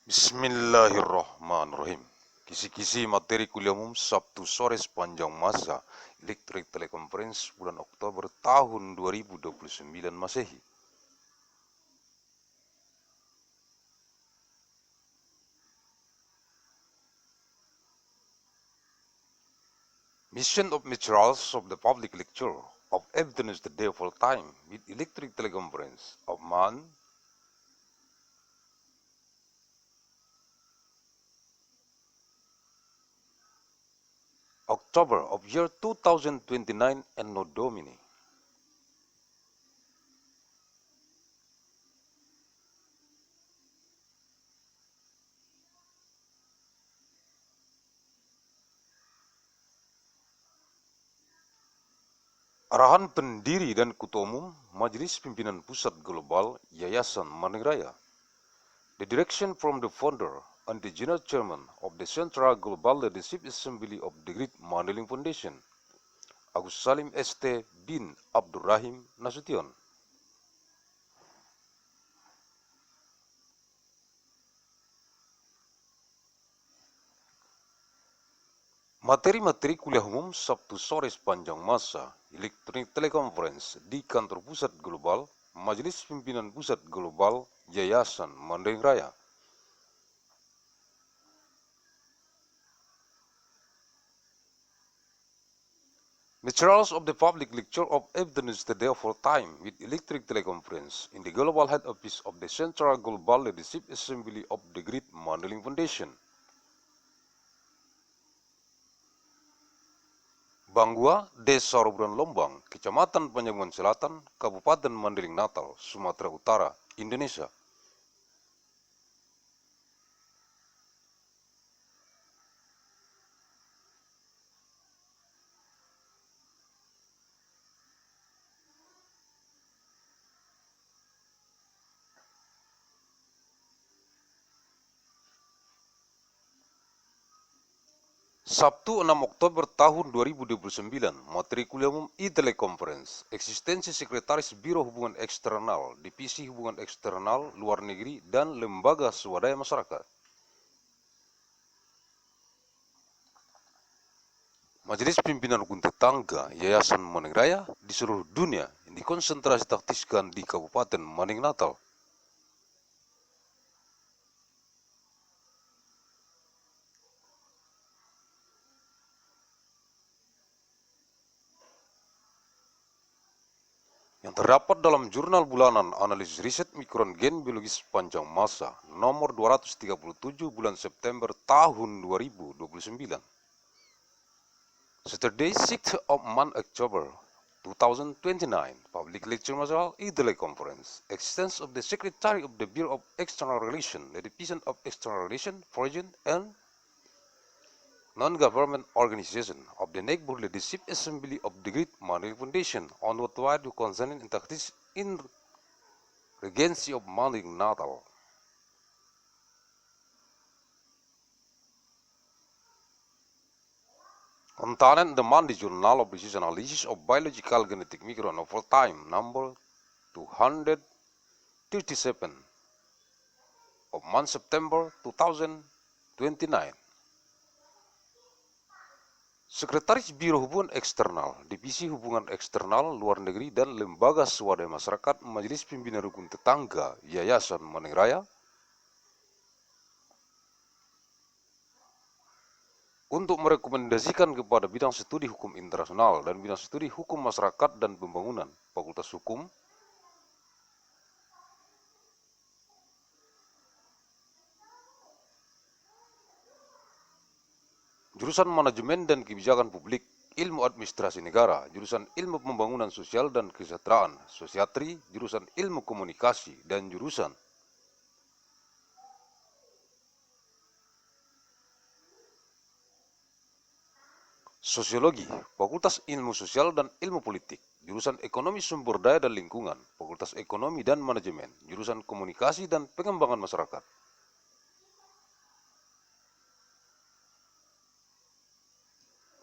Bismillahirrahmanirrahim. Kisi-kisi materi kuliah umum Sabtu sore sepanjang masa elektrik Teleconference bulan Oktober tahun 2029 Masehi. Mission of materials of the public lecture of evidence the day of all time with electric teleconference of October of year 2029 ANNO DOMINI. Arahan Pendiri dan Ketua Umum Majelis Pimpinan Pusat Global Yayasan Raya. The direction from the founder and the General Chairman of the Central Global Leadership Assembly of the Great Mandailing Foundation, Agussalim St. bin Abdur Rahim Nasution. Materi-materi kuliah umum Sabtu sore sepanjang masa elektronik teleconference di kantor pusat global Majelis Pimpinan Pusat Global Yayasan Raya. Materials of the public lecture of evidence the day of all time with electric teleconference in the global head office of the Central Global Leadership Assembly of the Great Mandailing Foundation. Banggua, Desa Roburan Lombang, Kecamatan Panjang Selatan, Kabupaten Mandailing Natal, Sumatera Utara, Indonesia. Sabtu 6 Oktober tahun 2029, materi kuliah umum e-teleconference, eksistensi Sekretaris Biro Hubungan Eksternal, Divisi Hubungan Eksternal, Luar Negeri, dan Lembaga Swadaya Masyarakat. Majelis Pimpinan Rukun Tetangga Yayasan Raya di seluruh dunia dikonsentrasi taktiskan di Kabupaten Mandailing Natal. Yang terdapat dalam jurnal bulanan analisis riset mikron gen biologis sepanjang masa nomor 237 bulan September tahun 2029. Saturday 6th of month October 2029, public lecture material e-teleconference, existence of the Secretary of the Bureau of External Relations, the Division of External Relations, Foreign and Non-Government Organization of the Neighborhood Leadership Assembly of the Great Mandailing Foundation on worldwide concerning tactics in Regency of Mandailing Natal. Contained the Monday Journal of Research Analysis of Biological Genetic Micron of all time number 237 of month September 2029. Sekretaris Biro Hubungan Eksternal, Divisi Hubungan Eksternal, Luar Negeri, dan Lembaga Swadaya Masyarakat Majelis Pimpinan Rukun Tetangga Yayasan Raya untuk merekomendasikan kepada bidang studi hukum internasional dan bidang studi hukum masyarakat dan pembangunan Fakultas Hukum jurusan Manajemen dan Kebijakan Publik, Ilmu Administrasi Negara, jurusan Ilmu Pembangunan Sosial dan Kesejahteraan, Sosiatri, jurusan Ilmu Komunikasi, dan jurusan Sosiologi, Fakultas Ilmu Sosial dan Ilmu Politik, jurusan Ekonomi Sumber Daya dan Lingkungan, Fakultas Ekonomi dan Manajemen, jurusan Komunikasi dan Pengembangan Masyarakat.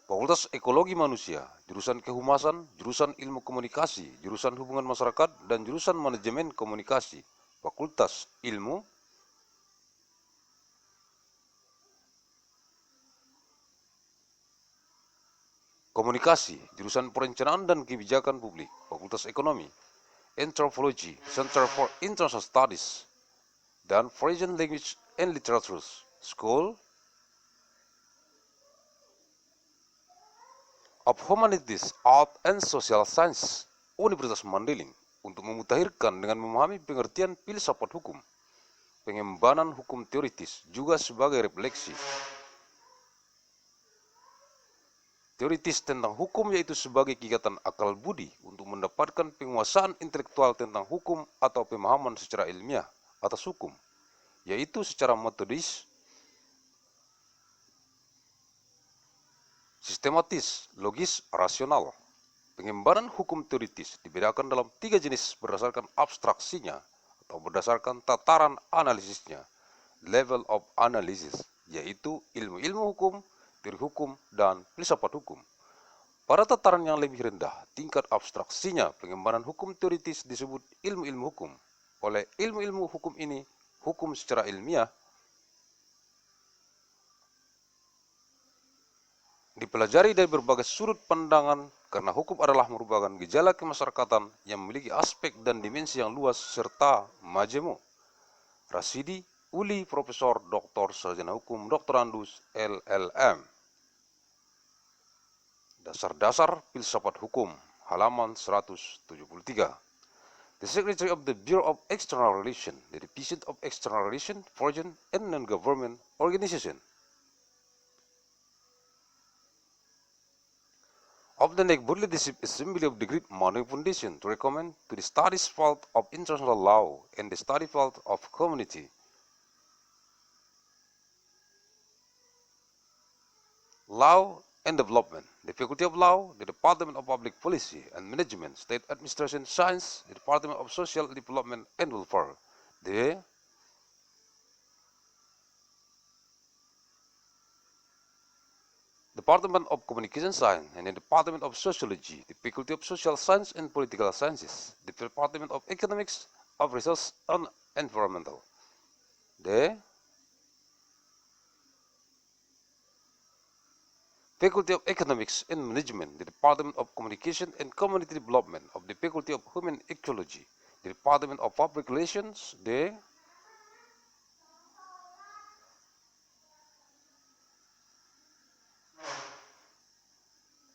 Fakultas Ekologi Manusia, jurusan Kehumasan, jurusan Ilmu Komunikasi, jurusan Hubungan Masyarakat, dan jurusan Manajemen Komunikasi, Fakultas Ilmu Komunikasi, jurusan Perencanaan dan Kebijakan Publik, Fakultas Ekonomi. Anthropology, Center for International Studies, dan Foreign Language and Literatures, School of Humanities, Art and Social Science, Universitas Mandailing, untuk memutakhirkan dengan memahami pengertian filsafat hukum, pengembangan hukum teoritis, juga sebagai refleksi teoritis tentang hukum, yaitu sebagai kegiatan akal budi untuk mendapatkan penguasaan intelektual tentang hukum atau pemahaman secara ilmiah atas hukum, yaitu secara metodis, sistematis, logis, rasional. Pengembangan hukum teoritis dibedakan dalam 3 jenis berdasarkan abstraksinya atau berdasarkan tataran analisisnya, level of analysis, yaitu ilmu-ilmu hukum, teori hukum, dan filsafat hukum. Pada tataran yang lebih rendah, tingkat abstraksinya, pengembangan hukum teoritis disebut ilmu-ilmu hukum. Oleh ilmu-ilmu hukum ini, hukum secara ilmiah dipelajari dari berbagai sudut pandangan karena hukum adalah merupakan gejala kemasyarakatan yang memiliki aspek dan dimensi yang luas serta majemuk. Rasidi, Uli, Profesor, Dr. Sarjana Hukum, Doktorandus, LLM. Dasar-dasar filsafat hukum, halaman 173. The Secretary of the Bureau of External Relations, the Division of External Relations, Foreign and Non-Government Organization. Of the neighborly assembly of the Great Money Foundation to recommend to the studies field of international law and the study field of community. Law and Development, the Faculty of Law, the Department of Public Policy and Management, State Administration Science, the Department of Social Development and Welfare, the Department of Communication Science and the Department of Sociology, the Faculty of Social Science and Political Sciences, the Department of Economics, of Resource and Environmental, the Faculty of Economics and Management, the Department of Communication and Community Development of the Faculty of Human Ecology, the Department of Public Relations, the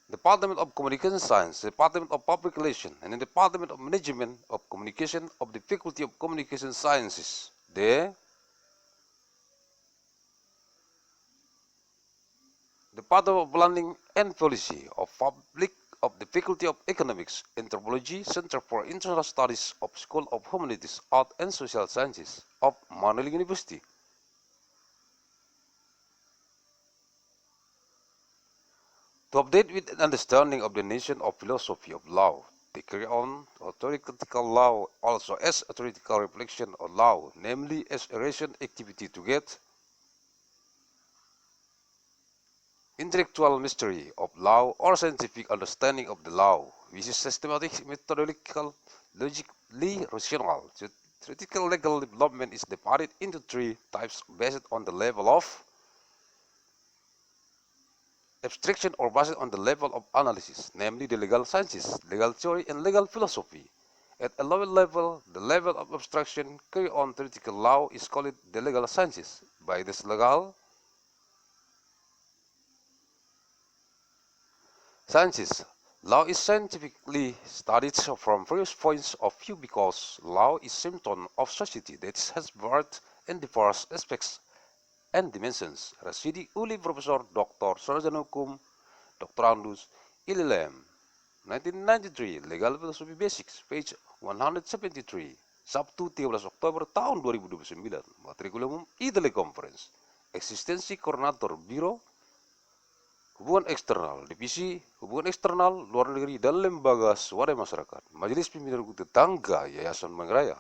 Department of Communication Science, the Department of Public Relations, and the Department of Management of Communication of the Faculty of Communication Sciences, the Department of Planning and Policy of Public of the Faculty of Economics, Anthropology, Center for International Studies of School of Humanities, Art and Social Sciences of Mandailing University. To update with an understanding of the nation of philosophy of law, they carry on theoretical law also as a theoretical reflection of law, namely as a rational activity to get intellectual mastery of law or scientific understanding of the law, which is systematic, methodological, logically rational. Theoretical legal development is divided into 3 types based on the level of abstraction or based on the level of analysis, namely the legal sciences, legal theory, and legal philosophy. At a lower level, the level of abstraction carried on theoretical law is called the legal sciences. By this legal sciences, law is scientifically studied from various points of view because law is symptom of society that has varied and diverse aspects and dimensions. Rasidi, Uli, Profesor, Dr. Sarjana Hukum, Doktorandus, LLM, 1993, Legal Philosophy Basics, page 173, Sabtu 13 Oktober tahun 2029, Materi Kuliah Umum Teleconference, Eksistensi Koordinator Biro Hubungan Eksternal, Divisi Hubungan Eksternal, Luar Negeri, dan Lembaga Swadaya Masyarakat, Majelis Pimpinan Tetangga Yayasan Raya.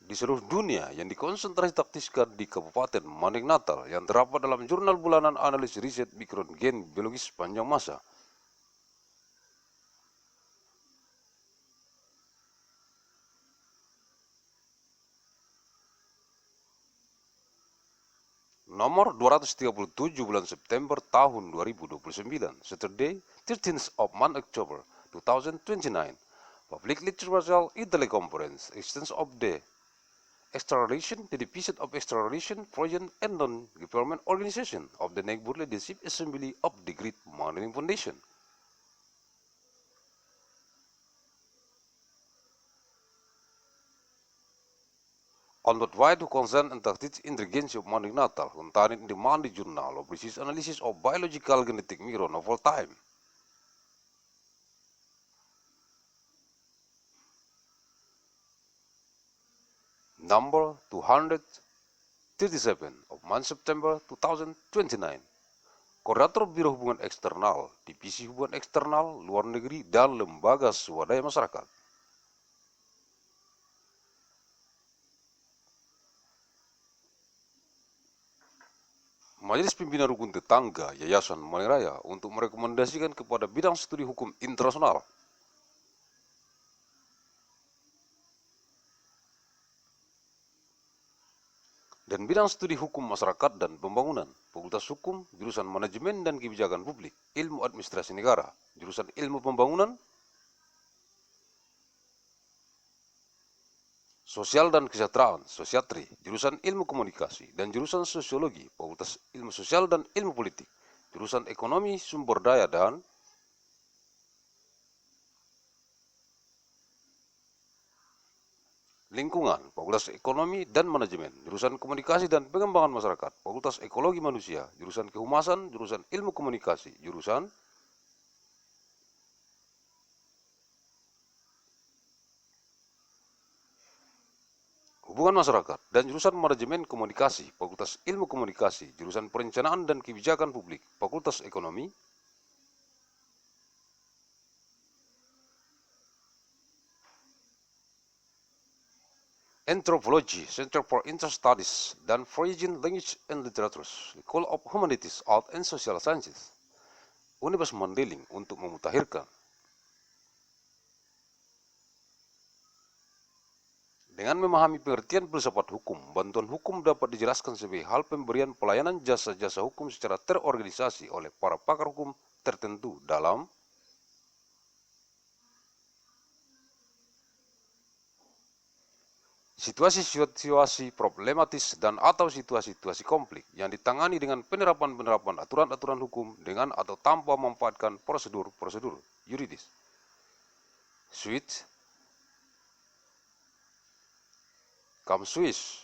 Di seluruh dunia yang dikonsentrasi taktiskan di Kabupaten Mandailing Natal yang terdapat dalam jurnal bulanan analis riset mikron gen biologis sepanjang masa. nomor 237 bulan September tahun 2029, Saturday, 13th of month October 2029, Public Lecture in Teleconference, extension of the Extradition, the Division of Extradition, Foreign and Non-Government Organization of the Neighborhood Leadership Assembly of the Great Mandailing Foundation. On what why to concern and tactics intelligence of Mandailing Natal, contained in the Mandailing Journal of Research Analysis of Biological Genetic Mirror of all time. Number 237 of month September 2029. Koordinator Biro Hubungan Eksternal, Divisi Hubungan Eksternal, Luar Negeri, dan Lembaga Swadaya Masyarakat. Majelis Pimpinan Rukun Tetangga Yayasan Raya untuk merekomendasikan kepada bidang studi hukum internasional dan bidang studi hukum masyarakat dan pembangunan, Fakultas Hukum, jurusan Manajemen dan Kebijakan Publik, Ilmu Administrasi Negara, jurusan Ilmu Pembangunan, Sosial dan Kesejahteraan, Sosiatri, jurusan Ilmu Komunikasi, dan jurusan Sosiologi, Fakultas Ilmu Sosial dan Ilmu Politik, jurusan Ekonomi, Sumber Daya dan Lingkungan, Fakultas Ekonomi dan Manajemen, jurusan Komunikasi dan Pengembangan Masyarakat, Fakultas Ekologi Manusia, jurusan Kehumasan, jurusan Ilmu Komunikasi, jurusan Hubungan Masyarakat, dan jurusan Manajemen Komunikasi, Fakultas Ilmu Komunikasi, jurusan Perencanaan dan Kebijakan Publik, Fakultas Ekonomi, Anthropology, Center for Inter-Studies, dan Foreign Language and Literatures, School of Humanities, Art and Social Sciences, Universitas Mandailing untuk memutakhirkan. Dengan memahami pengertian filsafat hukum, bantuan hukum dapat dijelaskan sebagai hal pemberian pelayanan jasa-jasa hukum secara terorganisasi oleh para pakar hukum tertentu dalam situasi-situasi problematis dan atau situasi-situasi konflik yang ditangani dengan penerapan-penerapan aturan-aturan hukum dengan atau tanpa memanfaatkan prosedur-prosedur yuridis. Switch, Kam Swiss,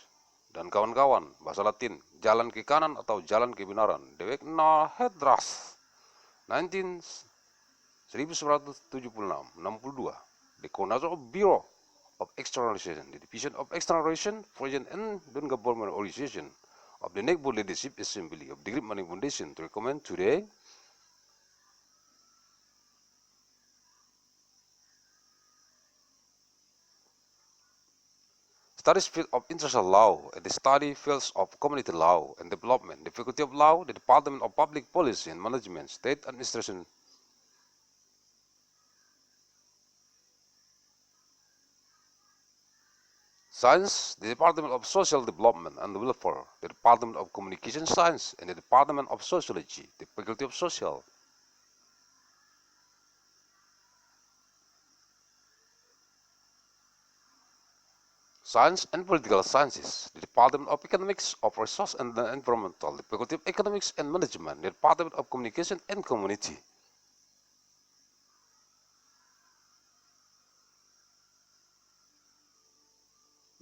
dan kawan-kawan, bahasa Latin, jalan ke kanan atau jalan kebenaran, Dewek na Hedras, 1976, 62, The Coordinator of Bureau of External Relations, the Division of External Relations, Foreign and Non-Government Organization of the Neighborhood Leadership Assembly of the Great Mandailing Foundation to recommend today studies field of international law and the study fields of community law and development, the Faculty of Law, the Department of Public Policy and Management, State Administration, Science, the Department of Social Development and Welfare, the Department of Communication Science, and the Department of Sociology, the Faculty of Social, Science and Political Sciences, the Department of Economics, of Resource and Environmental, the Faculty of Economics and Management, the Department of Communication and Community.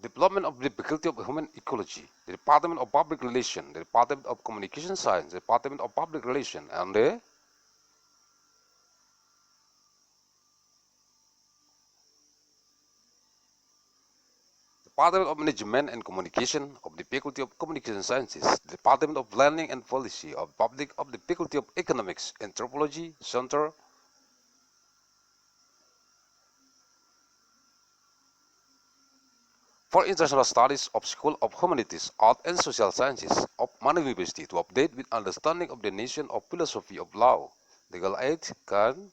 Development of the Faculty of Human Ecology, the Department of Public Relations, the Department of Communication Science, the Department of Public Relations, and the Department of Management and Communication of the Faculty of Communication Sciences, the Department of Planning and Policy of Public of the Faculty of Economics, Anthropology, Center for International Studies of School of Humanities, Art and Social Sciences of Mandailing University to update with understanding of the nation of philosophy of law, legal aid, can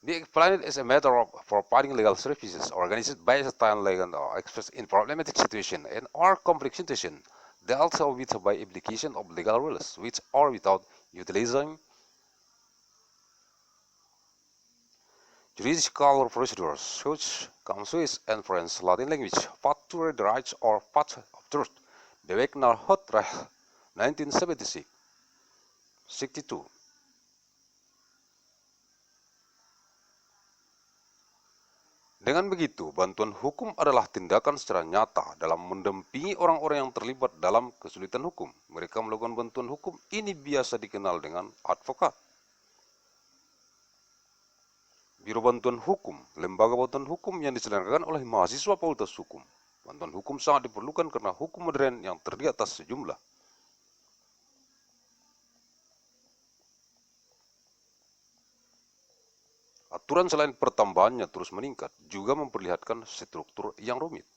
be explained as a matter of providing legal services organized by a time legal or expressed in problematic situation and or complex situation dealt with by application of legal rules, which are without utilizing juridical procedures, which comes with and French Latin language, path to the rights or path of truth. Bewek naar het recht, 1976, 62. Dengan begitu, bantuan hukum adalah tindakan secara nyata dalam mendampingi orang-orang yang terlibat dalam kesulitan hukum. Mereka melakukan bantuan hukum ini biasa dikenal dengan advokat. Biro Bantuan Hukum, lembaga bantuan hukum yang diselenggarakan oleh mahasiswa Fakultas Hukum. Bantuan hukum sangat diperlukan karena hukum modern yang terdiri atas sejumlah aturan selain pertambahannya terus meningkat, juga memperlihatkan struktur yang rumit.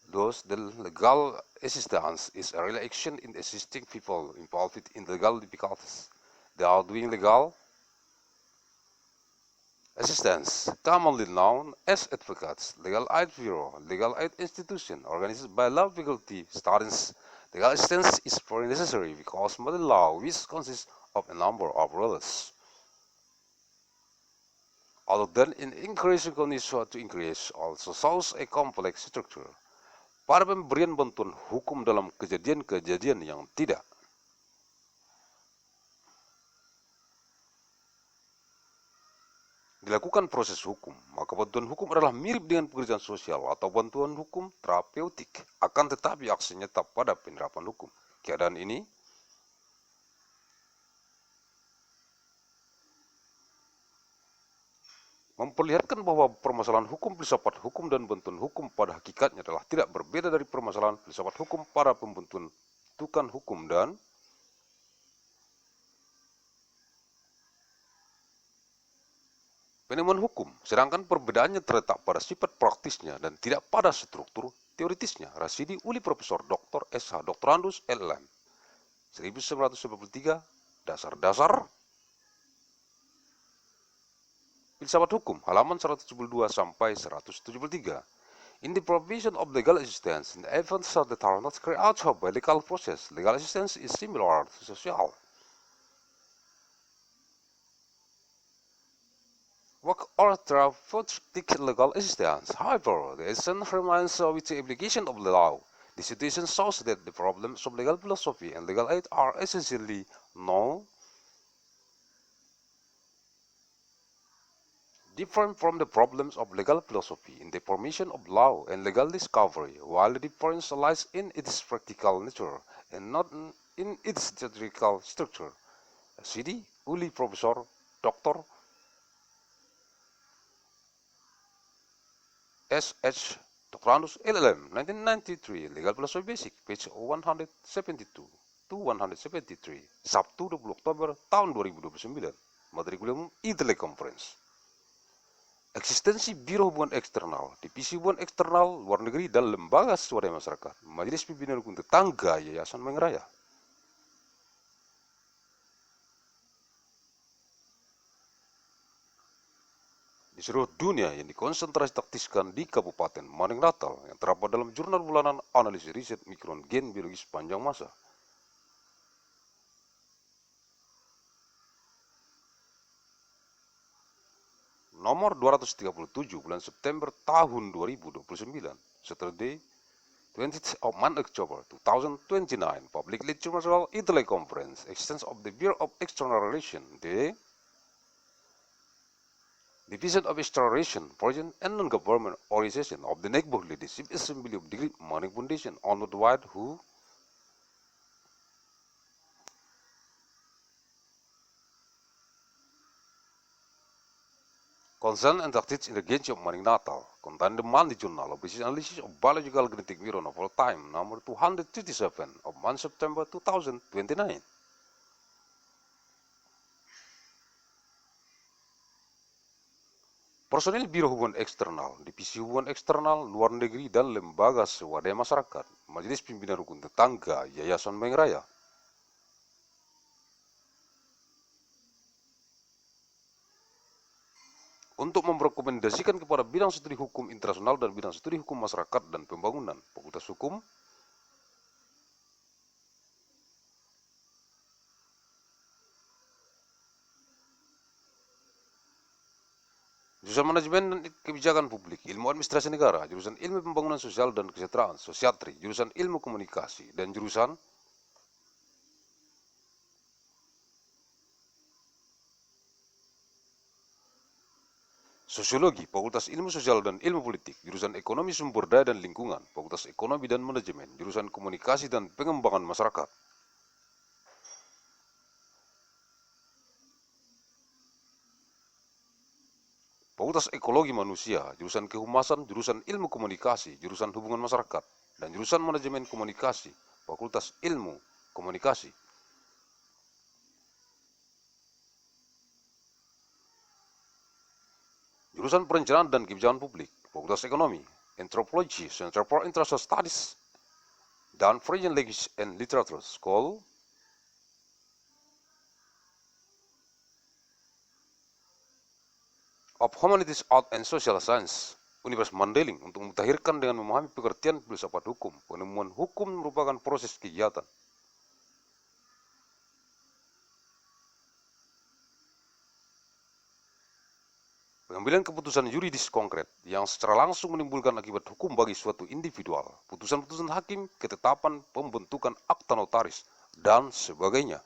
Thus, the legal assistance is a real action in assisting people involved in legal difficulties. They are doing legal assistance, commonly known as advocates, legal aid bureau, legal aid institution, organized by law faculty students. Legal assistance is very necessary because modern law, which consists of a number of rules, although then in increasing condition to increase, also shows a complex structure. Para pemberian bantuan hukum dalam kejadian-kejadian yang tidak dilakukan proses hukum, maka bantuan hukum adalah mirip dengan pekerjaan sosial atau bantuan hukum terapeutik, akan tetapi aksinya tetap pada penerapan hukum. Keadaan ini memperlihatkan bahwa permasalahan hukum, filsafat hukum, dan bantuan hukum pada hakikatnya adalah tidak berbeda dari permasalahan filsafat hukum para pembentukan hukum dan penemuan hukum, sedangkan perbedaannya terletak pada sifat praktisnya dan tidak pada struktur teoritisnya. Rasidi Uli Profesor Dr. SH Doktorandus LLM 1993, dasar-dasar filsafat hukum, halaman 172 sampai 173. In the provision of legal assistance, in the events that are not carried out by legal process, legal assistance is similar to social work or therapeutic legal assistance. However, the essence remains with the application of the law. The situation shows that the problems of legal philosophy and legal aid are essentially different from the problems of legal philosophy in the formation of law and legal discovery, while the difference lies in its practical nature and not in its theoretical structure. CD Uli Profesor Dr. SH Doktorandus LLM 1993, Legal Philosophy Basic, page 172 to 173, Sabtu 20 Oktober tahun 2029, materi kuliah umum Teleconference. Eksistensi Biro Hubungan Eksternal, Divisi Hubungan Eksternal Luar Negeri dan Lembaga Swadaya Masyarakat, Majelis Pimpinan Rukun Tetangga Yayasan Raya. Di seluruh dunia yang dikonsentrasi taktiskan di Kabupaten Maneng Natal yang terdapat dalam jurnal bulanan analisis riset mikron gen biologi sepanjang masa. Nomor 237 bulan September tahun 2029, Saturday 20th of October 2029, Public Lecture Material Teleconference, Existence of the Bureau of External Relations, the Division of External Relations, Foreign and Non-Government Organization of the Neighborhood Leadership Assembly of Berdiri Maneng Foundation, honored wide who concern and tactics in the Agency of Maneng Natal, contain the monthly journal of business analysis of biological genetic mirror of all time, number 237 of September 2029. Personil Biro Hubungan Eksternal, Divisi Hubungan Eksternal Luar Negeri dan Lembaga Swadaya Masyarakat, Majelis Pimpinan Rukun Tetangga Yayasan Raya. untuk merekomendasikan kepada bidang studi hukum internasional dan bidang studi hukum masyarakat dan pembangunan Fakultas Hukum jurusan Manajemen dan Kebijakan Publik, Ilmu Administrasi Negara, jurusan Ilmu Pembangunan Sosial dan Kesejahteraan, Sosiatri, jurusan Ilmu Komunikasi, dan jurusan Sosiologi, Fakultas Ilmu Sosial dan Ilmu Politik, jurusan Ekonomi Sumber Daya dan Lingkungan, Fakultas Ekonomi dan Manajemen, jurusan Komunikasi dan Pengembangan Masyarakat. Fakultas Ekologi Manusia, jurusan Kehumasan, jurusan Ilmu Komunikasi, jurusan Hubungan Masyarakat, dan jurusan Manajemen Komunikasi, Fakultas Ilmu Komunikasi. Jurusan Perencanaan dan Kebijakan Publik, Fakultas Ekonomi, Anthropology, Center for International Studies, dan Foreign Language and Literature School. Of Humanities, Art and Social Science, Universitas Mandailing, untuk memutahirkan dengan memahami pengertian filsafat hukum. Penemuan hukum merupakan proses kegiatan. Pengambilan keputusan yuridis konkret yang secara langsung menimbulkan akibat hukum bagi suatu individual, putusan-putusan hakim, ketetapan, pembentukan akta notaris, dan sebagainya.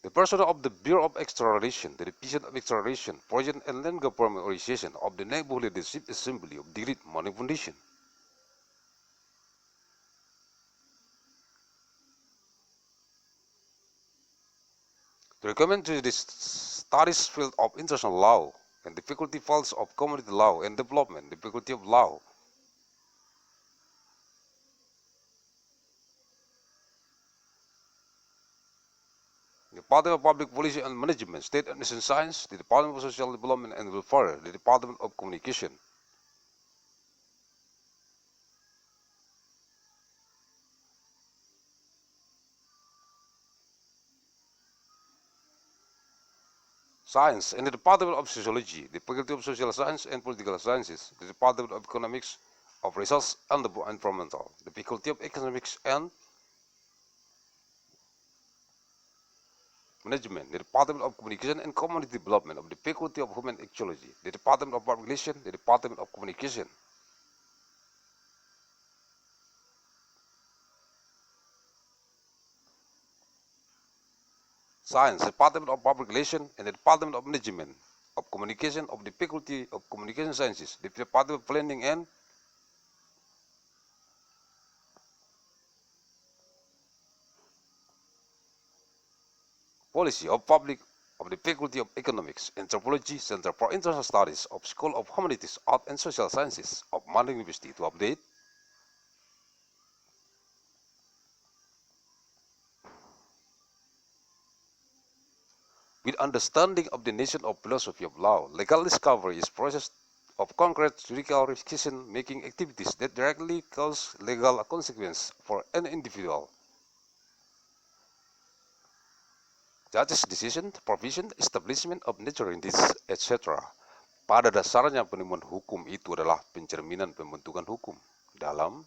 The personnel of the Bureau of Extradition, the Division of Extradition, Project and Land Government Organization of the Neighborhood Leadership Assembly of Berdiri, Money Foundation. To recommend to the studies field of international law and the faculty fields of community law and development, the faculty of law. The Department of Public Policy and Management, State and Nation Science, the Department of Social Development and Welfare, the Department of Communication. Science and the Department of Sociology, the Faculty of Social Science and Political Sciences, the Department of Economics, of Resource and Environmental, the Faculty of Economics and Management, the Department of Communication and Community Development of the Faculty of Human Ecology, the Department of Public Relations, the Department of Communication. Science, Department of Public Relations, and the Department of Management of Communication of the Faculty of Communication Sciences, the Department of Planning and Policy of Public of the Faculty of Economics, Anthropology, Center for International Studies of School of Humanities, Art and Social Sciences of Mandailing University to update. With understanding of the nation of philosophy of law, legal discovery is process of concrete judicial decision-making activities that directly cause legal consequence for an individual. Judge's decision, provision, establishment of nature in this, etc. Pada dasarnya penemuan hukum itu adalah pencerminan pembentukan hukum dalam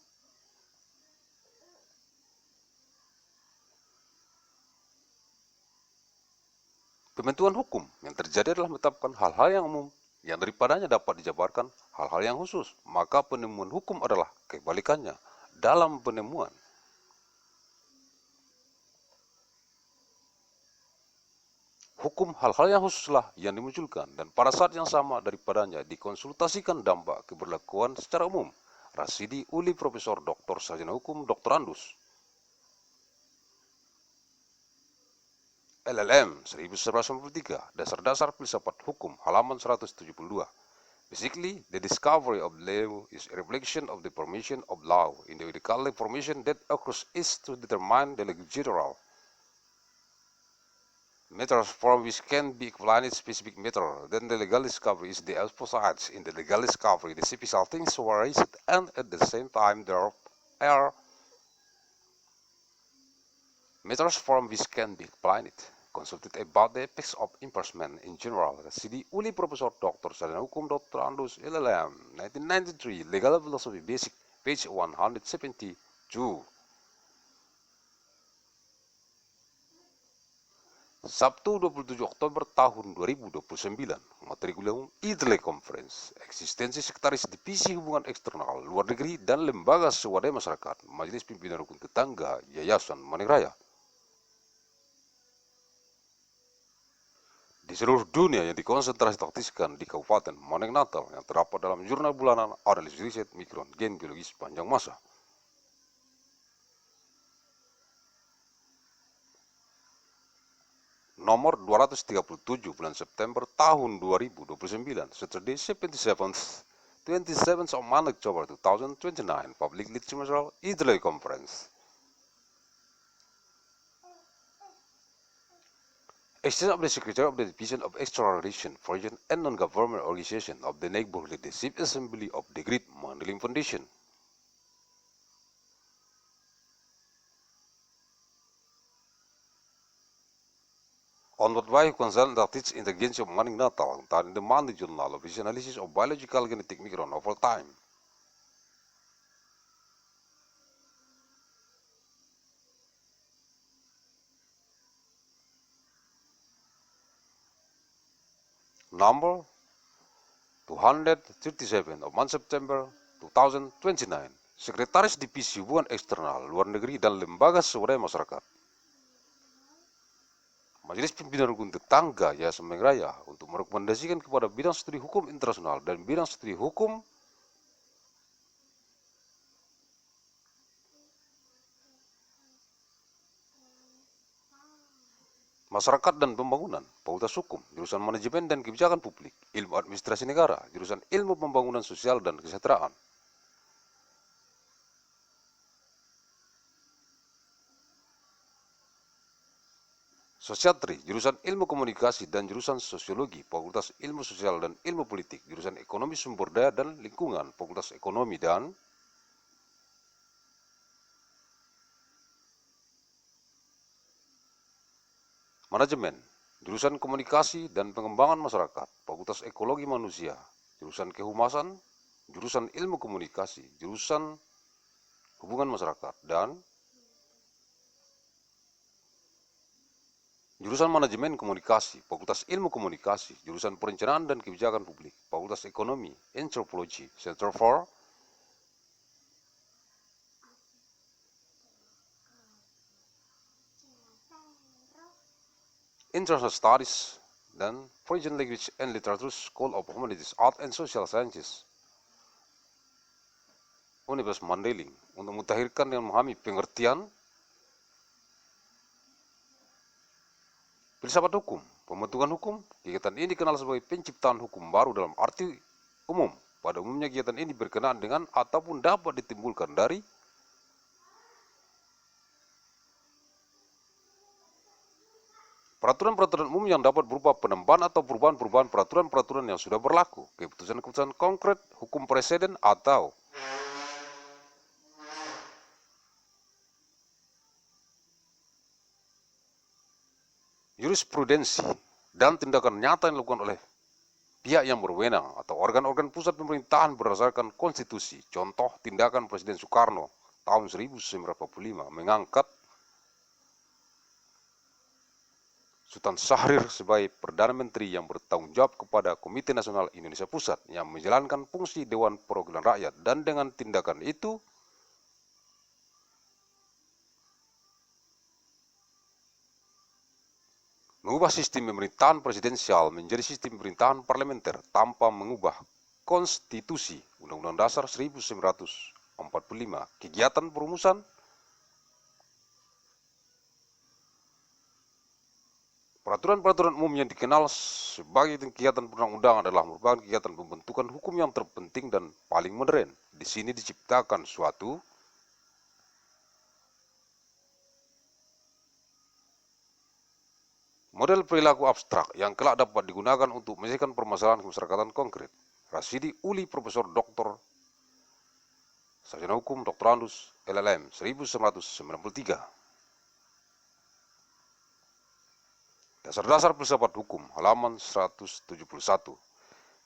pembentukan hukum yang terjadi adalah menetapkan hal-hal yang umum yang daripadanya dapat dijabarkan hal-hal yang khusus, maka penemuan hukum adalah kebalikannya dalam penemuan. Hukum hal-hal yang khususlah yang dimunculkan dan pada saat yang sama daripadanya dikonsultasikan dampak keberlakuan secara umum. Rasidi Uli Profesor Dr. Sarjana Hukum Dr. Andus. LLM 1993, Dasar-Dasar Filsafat Hukum, halaman 172. Basically, the discovery of law is a reflection of the formation of law in the legal formation that occurs is to determine the legislature. Matters from which can be equivalent specific matter, then the legal discovery is the opposite. In the legal discovery, the special things were raised, and at the same time there are matters from which can be equivalent. consulted about the effects of impeachment in general. Rasidi Uli Professor Dr. Sarjana Hukum Dr. Andus LLM 1993 Legal Philosophy Basic page 172. Sabtu 27 Oktober tahun 2029, materi kuliah umum Teleconference, eksistensi sekretaris divisi hubungan eksternal, luar negeri, dan lembaga swadaya masyarakat, Majelis Pimpinan Rukun Tetangga, Yayasan Raya. Di seluruh dunia yang dikonsentrasi taktiskan di Kabupaten Maneng Natal yang terdapat dalam jurnal bulanan analisis riset mikron gen biologi sepanjang masa. Nomor 237 bulan September tahun 2029, Saturday 27th of October 2029, Public Literature Teleconference. Exchange of the Secretary of the Division of External Relations, Foreign and Non-Government Organization of the Neighborhood Leadership Assembly of the Great Mandailing Foundation. On what way concern that its intelligence of Manning Natal, in the Monday Journal of its analysis of biological genetic micron over time. Number 237 of September 2029, Sekretaris Divisi Hubungan Eksternal, Luar Negeri, dan Lembaga Swadaya Masyarakat. Majelis Pimpinan Rukun Tetangga Yayasan Raya untuk merekomendasikan kepada Bidang Studi Hukum Internasional dan Bidang Studi Hukum Masyarakat dan Pembangunan, Fakultas Hukum, jurusan Manajemen dan Kebijakan Publik, Ilmu Administrasi Negara, jurusan Ilmu Pembangunan Sosial dan Kesejahteraan. Sosiatri, jurusan Ilmu Komunikasi dan jurusan Sosiologi, Fakultas Ilmu Sosial dan Ilmu Politik, jurusan Ekonomi Sumber Daya dan Lingkungan, Fakultas Ekonomi dan Manajemen, jurusan Komunikasi dan Pengembangan Masyarakat, Fakultas Ekologi Manusia, jurusan Kehumasan, jurusan Ilmu Komunikasi, jurusan Hubungan Masyarakat, dan jurusan Manajemen Komunikasi, Fakultas Ilmu Komunikasi, jurusan Perencanaan dan Kebijakan Publik, Fakultas Ekonomi, Anthropology, Center for International Studies, dan Foreign Language and Literature School of Humanities, Art and Social Sciences, Universitas Mandailing, untuk mutahirkan dan memahami pengertian filsafat hukum, pembentukan hukum. Kegiatan ini dikenal sebagai penciptaan hukum baru dalam arti umum. Pada umumnya kegiatan ini berkenaan dengan ataupun dapat ditimbulkan dari peraturan-peraturan umum yang dapat berupa penambahan atau perubahan-perubahan peraturan-peraturan yang sudah berlaku, keputusan-keputusan konkret, hukum preseden atau jurisprudensi dan tindakan nyata yang dilakukan oleh pihak yang berwenang atau organ-organ pusat pemerintahan berdasarkan konstitusi. Contoh tindakan Presiden Soekarno tahun 1945 mengangkat Sultan Syahrir sebagai Perdana Menteri yang bertanggung jawab kepada Komite Nasional Indonesia Pusat yang menjalankan fungsi Dewan Perwakilan Rakyat, dan dengan tindakan itu mengubah sistem pemerintahan presidensial menjadi sistem pemerintahan parlementer tanpa mengubah konstitusi Undang-Undang Dasar 1945. Kegiatan perumusan peraturan-peraturan umum yang dikenal sebagai kegiatan perundang-undangan adalah merupakan kegiatan pembentukan hukum yang terpenting dan paling modern. Di sini diciptakan suatu model perilaku abstrak yang kelak dapat digunakan untuk menyelesaikan permasalahan kemasyarakatan konkret. Rasidi Uli Profesor Dr. Sarjana Hukum Dr. Andus LLM 1993. Dasar-dasar Filsafat Hukum, halaman 171.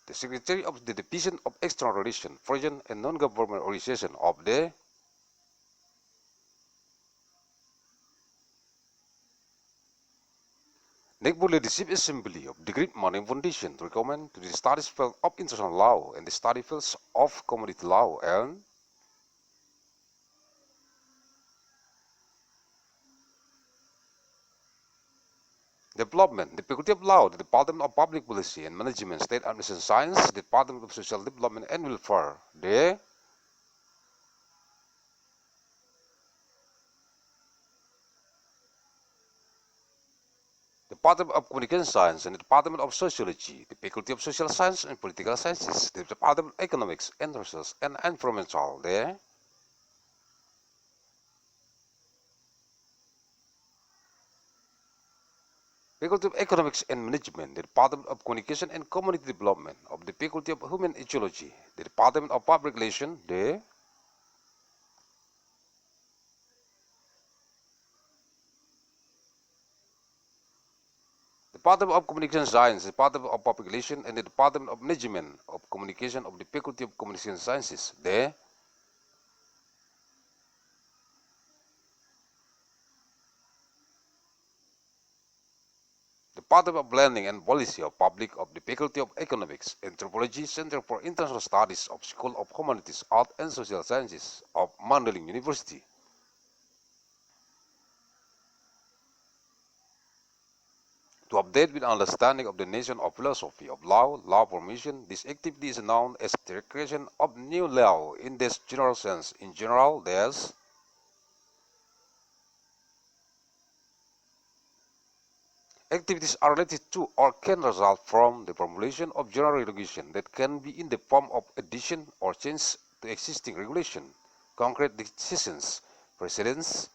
The Secretary of the Division of External Relations, Foreign and Non-Government Organization of the Neighbor Leadership Assembly of the Great Mandailing Foundation to recommend to the study field of international law and the study fields of commodity law and Development, the Faculty of Law, the Department of Public Policy and Management, State Administration Science, the Department of Social Development and Welfare, the Department of Communication Science and the Department of Sociology, the Faculty of Social Science and Political Sciences, the Department of Economics and Research and Environmental, the Faculty of Economics and Management, the Department of Communication and Community Development, of the Faculty of Human Ecology, the Department of Public Relations, the Department of Communication Science, the Department of Public Relations, and the Department of Management of Communication of the Faculty of Communication Sciences, the Department of Planning and Policy of Public of the Faculty of Economics, Anthropology, Center for International Studies of School of Humanities, Art and Social Sciences of Mandailing University. To update with understanding of the nation of philosophy of law formation, this activity is known as the creation of new law in this general sense. In general, there's activities are related to or can result from the formulation of general regulation that can be in the form of addition or change to existing regulation, concrete decisions, precedents,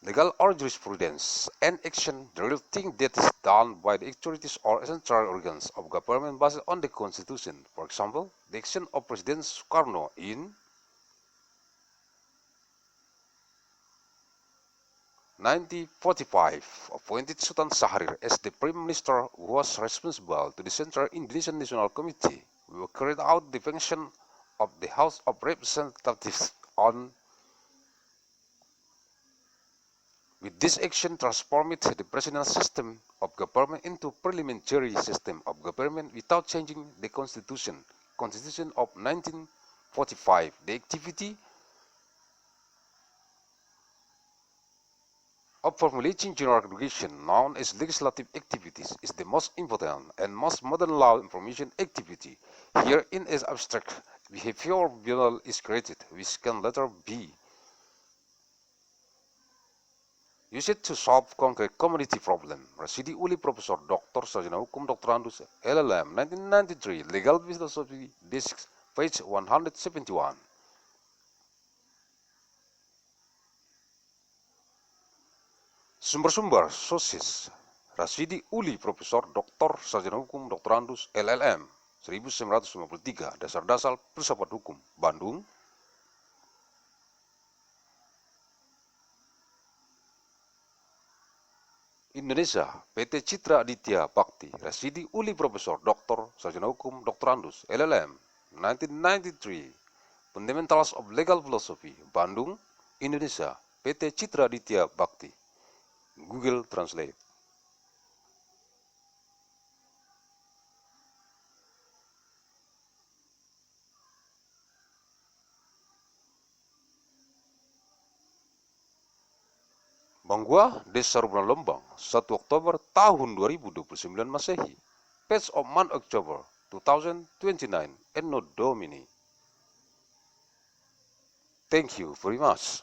legal or jurisprudence, and action, the real thing that is done by the authorities or central organs of government based on the Constitution. For example, the action of President Sukarno in 1945 appointed Sultan Syahrir as the Prime Minister who was responsible to the Central Indonesian National Committee, who carried out the function of the House of Representatives on. With this action transformed the presidential system of government into parliamentary system of government without changing the Constitution of 1945. The activity of formulating general regulation, known as legislative activities, is the most important and most modern law information activity. Herein is abstract behavioral model is created, which can later be used to solve concrete community problem. Rasidi Uli Profesor Dr. Sarjana Hukum Dr. Andus LLM 1993 Legal Philosophy Basics page 171. Sumber-sumber sources Rasidi Uli Profesor Dr. Sarjana Hukum Dr. Andus LLM 1953 Dasar-dasar Filsafat Hukum Bandung. Indonesia, PT Citra Aditya Bakti, Rasidi Uli Profesor Dr. Sarjana Hukum Dr. Andus LLM 1993 Fundamentals of Legal Philosophy Bandung, Indonesia, PT Citra Aditya Bakti. Google Translate. Banggua, Desa Rubunan Lembang, 1 Oktober tahun 2029 Masehi. Page of month October 2029, ANNO DOMINI. Thank you very much.